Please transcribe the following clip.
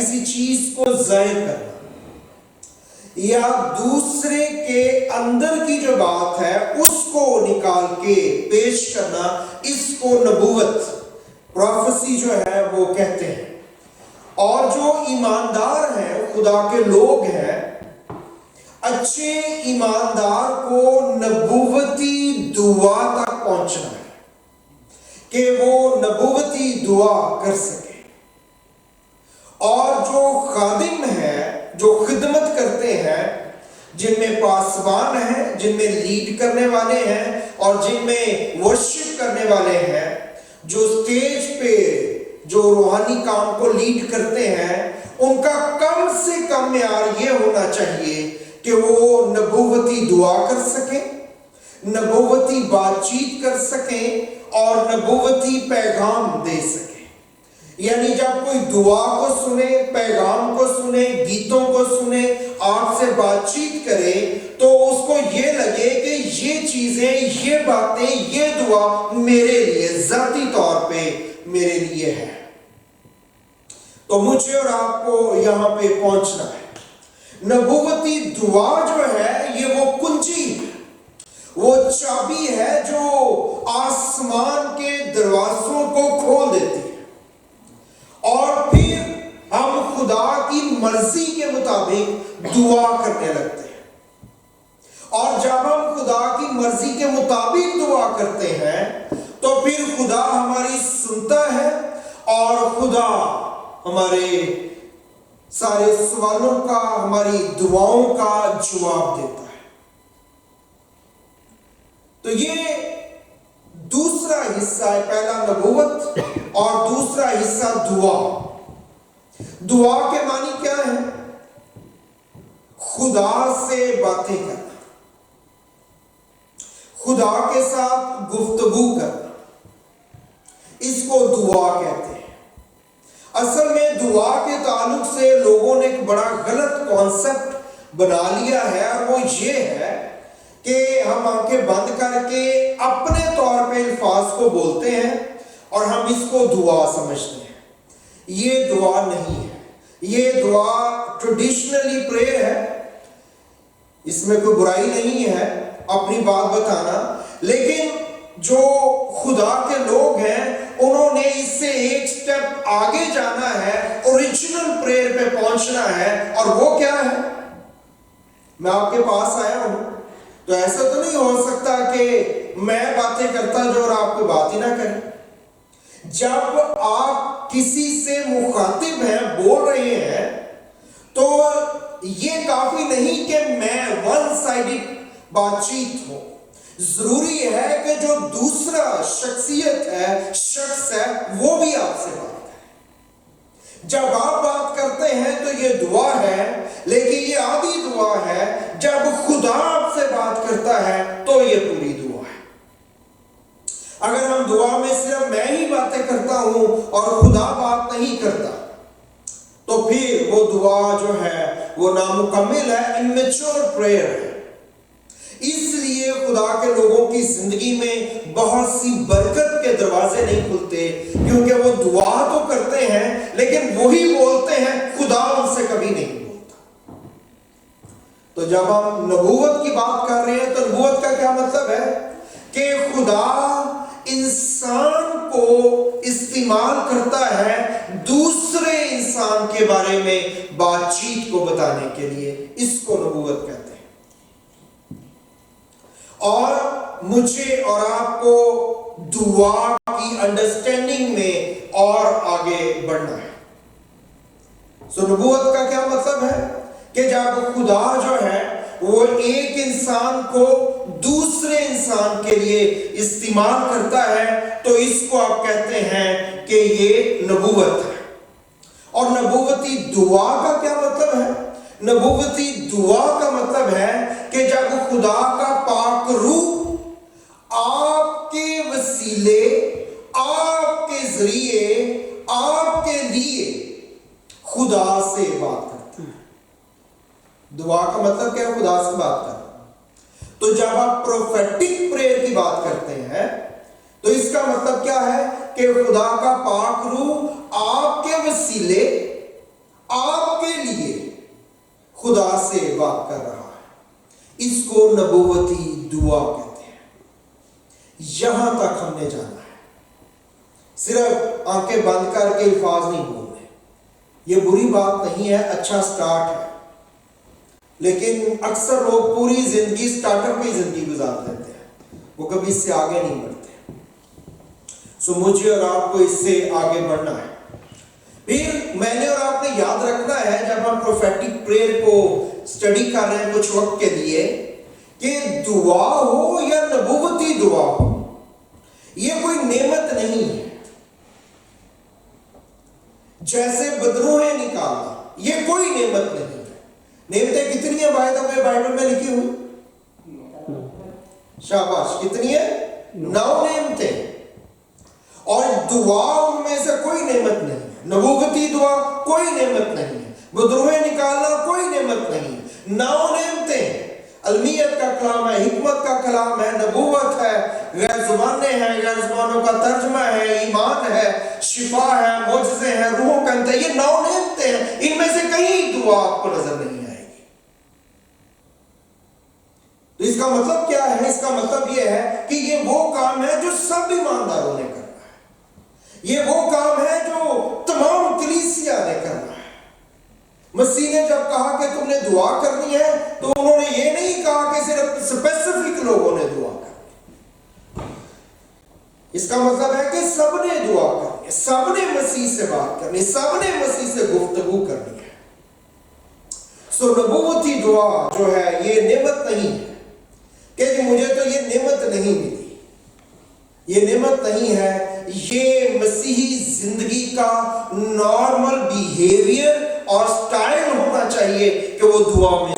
کسی چیز کو ظاہر کرنا یا دوسرے کے اندر کی جو بات ہے اس کو نکال کے پیش کرنا، اس کو نبوت، پروفیسی جو ہے وہ کہتے ہیں۔ اور جو ایماندار ہیں، خدا کے لوگ ہیں، اچھے ایماندار کو نبوتی دعا تک پہنچنا ہے کہ وہ نبوتی دعا کر سکے۔ اور جو خادم ہیں، جو خدمت کرتے ہیں، جن میں پاسبان ہیں، جن میں لیڈ کرنے والے ہیں اور جن میں ورشپ کرنے والے ہیں، جو سٹیج پہ جو روحانی کام کو لیڈ کرتے ہیں، ان کا کم سے کم معیار یہ ہونا چاہیے کہ وہ نبوتی دعا کر سکیں، نبوتی بات چیت کر سکیں اور نبوتی پیغام دے سکیں۔ یعنی جب کوئی دعا کو سنے، پیغام کو سنے، گیتوں کو سنے، آپ سے بات چیت کرے، تو اس کو یہ لگے کہ یہ چیزیں، یہ باتیں، یہ دعا میرے لیے ذاتی طور پہ میرے لیے ہے۔ تو مجھے اور آپ کو یہاں پہ پہنچنا ہے۔ نبوتی دعا جو ہے یہ وہ کنجی ہے، وہ چابی ہے جو آسمان کے دروازوں کو کھول دیتی ہے، اور پھر ہم خدا کی مرضی کے مطابق دعا کرنے لگتے ہیں۔ اور جب ہم خدا کی مرضی کے مطابق دعا کرتے ہیں تو پھر خدا ہماری سنتا ہے اور خدا ہمارے سارے سوالوں کا، ہماری دعاؤں کا جواب دیتا ہے۔ تو یہ دوسرا حصہ ہے، پہلا نبوت اور دوسرا حصہ دعا۔ دعا کے معنی کیا ہے؟ خدا سے باتیں کرنا، خدا کے ساتھ گفتگو کرنا، اس کو دعا کہتے ہیں۔ اصل میں دعا کے تعلق سے لوگوں نے ایک بڑا غلط کانسیپٹ بنا لیا ہے، اور وہ یہ ہے کہ ہم آنکھیں بند کر کے اپنے طور پہ الفاظ کو بولتے ہیں اور ہم اس کو دعا سمجھتے ہیں۔ یہ دعا نہیں ہے، یہ دعا ٹریڈیشنلی پریئر ہے، اس میں کوئی برائی نہیں ہے اپنی بات بتانا، لیکن جو خدا کے لوگ ہیں انہوں نے اس سے ایک سٹیپ آگے جانا ہے، اوریجنل پریئر پہ پہنچنا ہے، اور وہ کیا ہے؟ میں آپ کے پاس آیا ہوں تو ایسا تو نہیں ہو سکتا کہ میں باتیں کرتا جو اور آپ کوئی بات ہی نہ کریں۔ جب آپ کسی سے مخاطب ہیں، بول رہے ہیں، تو یہ کافی نہیں کہ میں ون سائیڈڈ بات چیت ہو، ضروری ہے کہ جو دوسرا شخصیت ہے، شخص ہے، وہ بھی آپ سے بات کرے۔ جب آپ بات کرتے ہیں تو یہ دعا ہے، لیکن یہ آدھی دعا ہے۔ جب خدا آپ سے بات کرتا ہے تو یہ پوری دعا ہے۔ اگر ہم دعا میں صرف میں ہی باتیں کرتا ہوں اور خدا بات نہیں کرتا تو پھر وہ دعا جو ہے وہ نامکمل ہے، immature prayer ہے۔ اس لیے خدا کے لوگوں کی زندگی میں بہت سی برکت کے دروازے نہیں کھلتے، کیونکہ وہ دعا تو کرتے ہیں لیکن وہی بولتے ہیں، خدا ان سے کبھی نہیں بولتا۔ تو جب ہم نبوت کی بات کر رہے ہیں تو نبوت کا کیا مطلب ہے؟ کہ خدا انسان کو استعمال کرتا ہے دوسرے انسان کے بارے میں بات چیت کو بتانے کے لیے، اس کو نبوت کہتے ہیں۔ اور مجھے اور آپ کو دعا کی انڈرسٹینڈنگ میں اور آگے بڑھنا ہے۔ سو نبوت کا کیا مطلب ہے؟ کہ جب خدا جو ہے وہ ایک انسان کو دوسرے انسان کے لیے استعمال کرتا ہے تو اس کو آپ کہتے ہیں کہ یہ نبوت ہے۔ اور نبوتی دعا کا کیا مطلب ہے؟ نبوتی دعا کا مطلب ہے کہ جب خدا کا پاک روح آپ کے وسیلے، آپ کے ذریعے، آپ کے لیے خدا سے بات کرتا ہے۔ دعا کا مطلب کیا ہے؟ خدا سے بات کرنا۔ تو جب آپ پروفیٹک پریئر کی بات کرتے ہیں تو اس کا مطلب کیا ہے؟ کہ خدا کا پاک روح آپ کے وسیلے، اس کو نبوتی دعا کہتے ہیں. یہاں تک ہم نے جانا ہے. صرف آنکھیں بند کر کے الفاظ نہیں بولنے. یہ بری بات نہیں ہے، اچھا سٹارٹ ہے، لیکن اکثر لوگ پوری زندگی سٹارٹر پہ ہی زندگی گزار دیتے ہیں، وہ کبھی اس سے آگے نہیں بڑھتے. سو مجھے اور آپ کو اس سے آگے بڑھنا ہے. پھر میں نے اور آپ نے یاد رکھنا ہے جب ہم پروفیٹک پریئر کو سٹڈی کر رہے ہیں کچھ وقت کے لیے، کہ دعا ہو یا نبوتی دعا ہو، یہ کوئی نعمت نہیں ہے. جیسے بدروہیں نکالنا، یہ کوئی نعمت نہیں ہے. نعمتیں کتنی ہیں بائبل میں لکھی ہوئی؟ شاباش، کتنی ہے؟ 9 نعمتیں. اور دعا ان میں سے کوئی نعمت نہیں ہے. نبوتی دعا کوئی نعمت نہیں ہے. بدروہیں نکالنا کوئی نعمت نہیں ہے. 9 نعمتیں. علمیت کا کلام ہے، حکمت کا کلام ہے، نبوت ہے، غیر زبانیں ہیں، غیر زبانوں کا ترجمہ ہے، ایمان ہے، شفا ہے، معجزے ہیں، روحوں کا انتہا. یہ 9 نعمتیں ہیں. ان میں سے کہیں دعا آپ کو نظر نہیں آئے گی. تو اس کا مطلب کیا ہے؟ اس کا مطلب یہ ہے کہ یہ وہ کام ہے جو سب ایمانداروں نے کرنا ہے. یہ وہ کام ہے جو تمام کلیسیا نے کرنا ہے. مسیح نے جب کہا کہ تم نے دعا کرنی ہے تو انہوں نے یہ نہیں کہا کہ صرف اسپیسیفک لوگوں نے دعا کرنی. اس کا مطلب ہے کہ سب نے دعا کرنی ہے، سب نے مسیح سے بات کرنی ہے، سب نے مسیح سے گفتگو کرنی ہے. سو نبوتی دعا جو ہے یہ نعمت نہیں ہے کہ مجھے تو یہ نعمت نہیں ملی. یہ نعمت نہیں ہے، یہ مسیحی زندگی کا نارمل بیہیویئر اور سٹائل ہونا چاہیے کہ وہ دعا میں